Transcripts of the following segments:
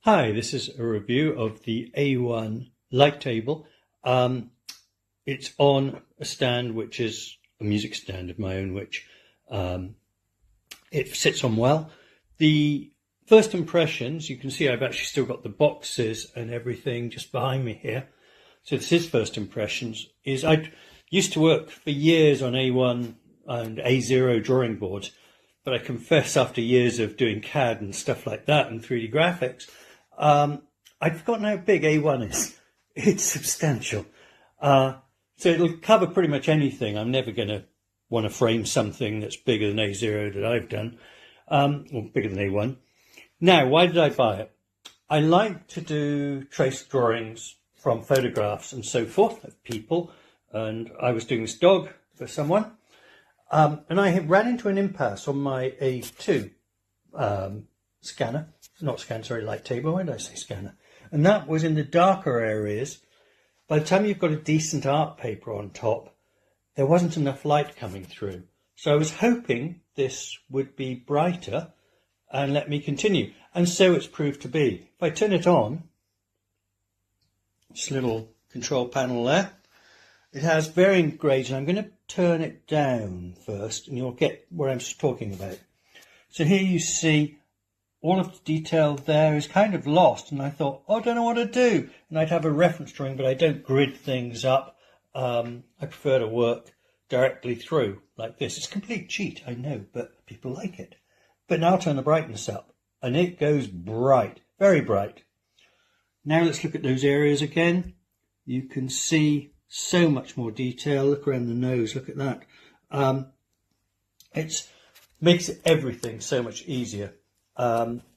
Hi, this is a review of the A1 light table. It's on a stand which is a music stand of my own, which it sits on well. The first impressions, you can see I've actually still got the boxes and everything just behind me here. So this is first impressions, is I used to work for years on A1 and A0 drawing boards, but I confess after years of doing CAD and stuff like that and 3D graphics, I've forgotten how big A1 is. It's substantial. So it'll cover pretty much anything. I'm never going to want to frame something that's bigger than A0 that I've done, or bigger than A1. Now, why did I buy it? I like to do trace drawings from photographs and so forth of people, and I was doing this dog for someone, and I ran into an impasse on my A2 light table. Why did I say scanner? And that was in the darker areas. By the time you've got a decent art paper on top, there wasn't enough light coming through. So I was hoping this would be brighter and let me continue. And so it's proved to be. If I turn it on, this little control panel there, it has varying grades, and I'm going to turn it down first and you'll get what I'm talking about. So here you see all of the detail there is kind of lost, and I thought, oh, I don't know what to do. And I'd have a reference drawing, but I don't grid things up. I prefer to work directly through like this. It's a complete cheat, I know, but people like it. But now I'll turn the brightness up, and it goes bright, very bright. Now let's look at those areas again. You can see so much more detail. Look around the nose, look at that. It makes everything so much easier.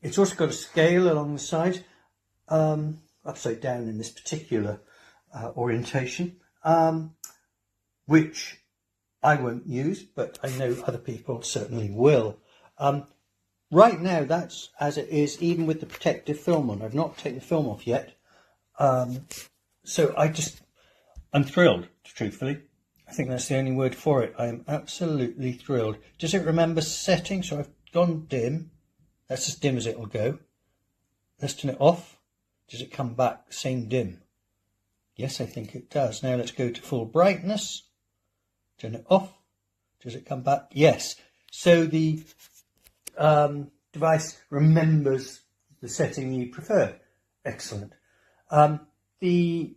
It's also got a scale along the side, upside down in this particular orientation, which I won't use, but I know other people certainly will. Right now, that's as it is, even with the protective film on. I've not taken the film off yet. So I'm thrilled, truthfully. I think that's the only word for it. I am absolutely thrilled. Does it remember setting? So I've gone dim. That's as dim as it will go. Let's turn it off. Does it come back same dim? Yes, I think it does. Now let's go to full brightness. Turn it off. Does it come back? Yes. So the device remembers the setting you prefer. Excellent. The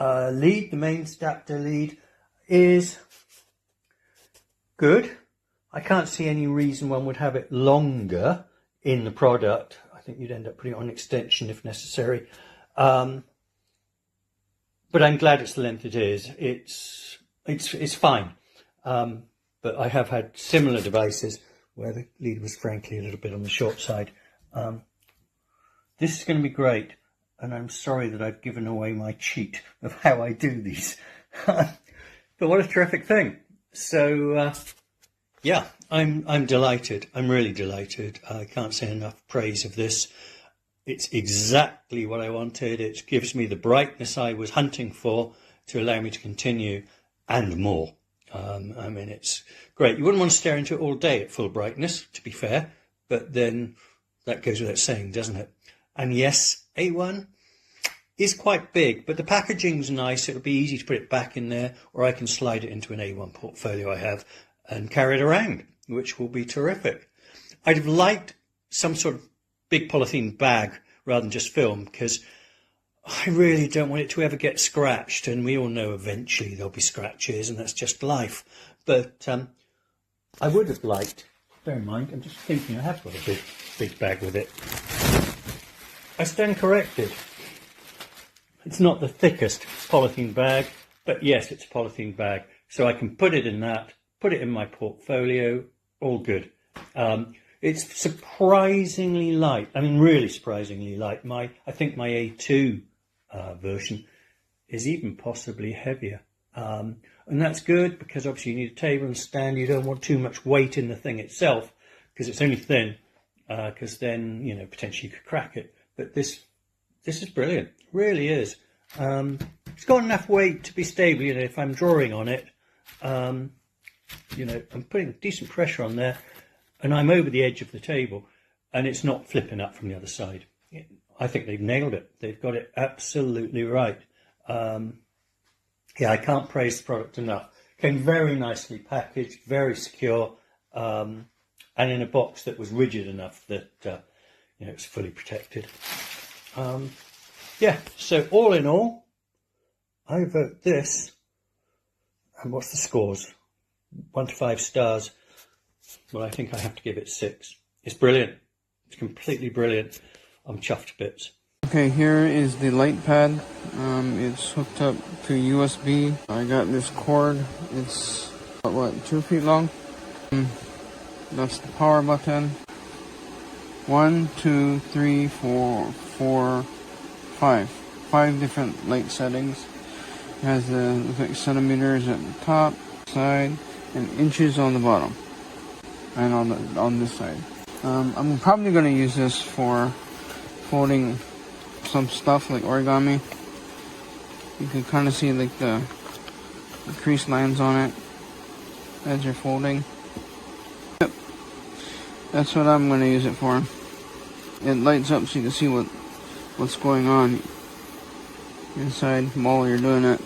lead, the main adapter lead, is good. I can't see any reason one would have it longer in the product. I think you'd end up putting it on an extension if necessary. But I'm glad it's the length it is. It's fine. But I have had similar devices where the lead was frankly a little bit on the short side. This is going to be great. And I'm sorry that I've given away my cheat of how I do these. But what a terrific thing. So, yeah, I'm delighted. I'm really delighted. I can't say enough praise of this. It's exactly what I wanted. It gives me the brightness I was hunting for to allow me to continue, and more. I mean, it's great. You wouldn't want to stare into it all day at full brightness, to be fair, but then that goes without saying, doesn't it? And yes, A1 is quite big, but the packaging's nice. It'll be easy to put it back in there, or I can slide it into an A1 portfolio I have and carry it around, which will be terrific. I'd have liked some sort of big polythene bag rather than just film, because I really don't want it to ever get scratched, and we all know eventually there'll be scratches, and that's just life. But I would have liked, bear in mind, I'm just thinking I have got a big bag with it. I stand corrected. It's not the thickest polythene bag, but yes, it's a polythene bag. So I can put it in that, put it in my portfolio, all good. It's surprisingly light. I mean, really surprisingly light. I think my A2 version is even possibly heavier. And that's good, because obviously you need a table and stand. You don't want too much weight in the thing itself, because it's only thin, because then, you know, potentially you could crack it. But this is brilliant, it really is. It's got enough weight to be stable, you know, if I'm drawing on it. You know, I'm putting decent pressure on there, and I'm over the edge of the table, and it's not flipping up from the other side. I think they've nailed it. They've got it absolutely right. Yeah, I can't praise the product enough. Came very nicely packaged, very secure, and in a box that was rigid enough that you know, it's fully protected. Yeah, so all in all, I vote this, and what's the scores? 1 to 5 stars. Well, I think I have to give it 6. It's brilliant. It's completely brilliant. I'm chuffed to bits. Okay, here is the light pad. It's hooked up to USB. I got this cord. It's what, 2 feet long? That's the power button. 1, 2, 3, 4, 5. 5 different light settings. It has the like centimeters at the top, side, and inches on the bottom, and on this side. I'm probably going to use this for folding some stuff like origami. You can kind of see like the crease lines on it as you're folding. Yep, that's what I'm going to use it for. It lights up so you can see what's going on inside while you're doing it.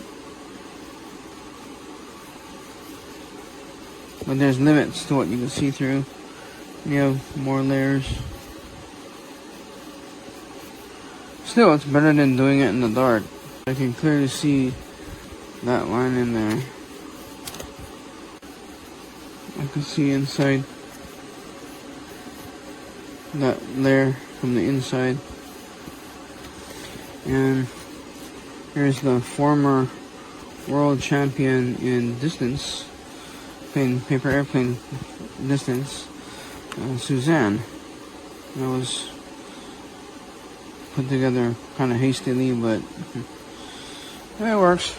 But there's limits to what you can see through. You have more layers. Still, it's better than doing it in the dark. I can clearly see that line in there. I can see inside that layer from the inside. And here's the former world champion in distance, paper airplane distance, Suzanne. That was put together kind of hastily, but it works.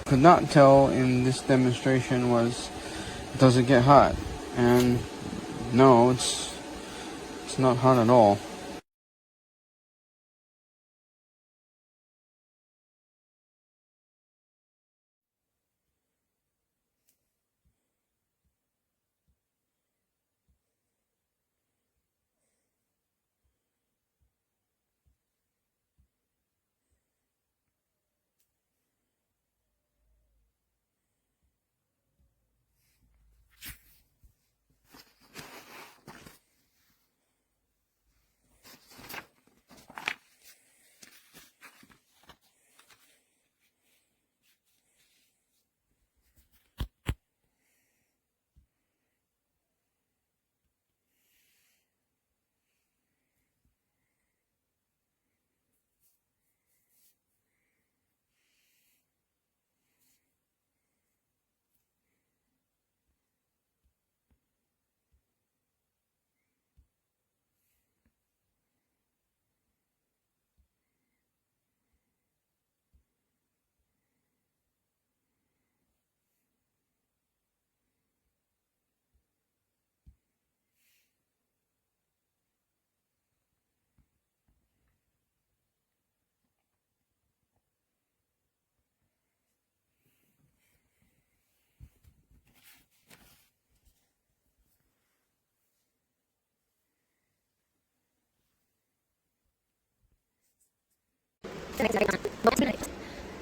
Could not tell in this demonstration was, does it get hot? And no, it's not hot at all.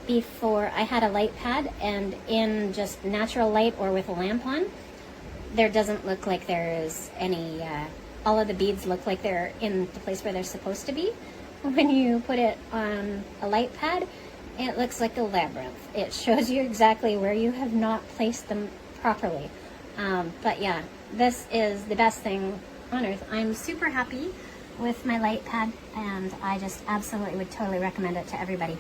Before I had a light pad, and in just natural light or with a lamp on, there doesn't look like there's any, all of the beads look like they're in the place where they're supposed to be. When you put it on a light pad, it looks like a labyrinth. It shows you exactly where you have not placed them properly. But yeah, this is the best thing on earth. I'm super happy with my light pad, and I just absolutely would totally recommend it to everybody.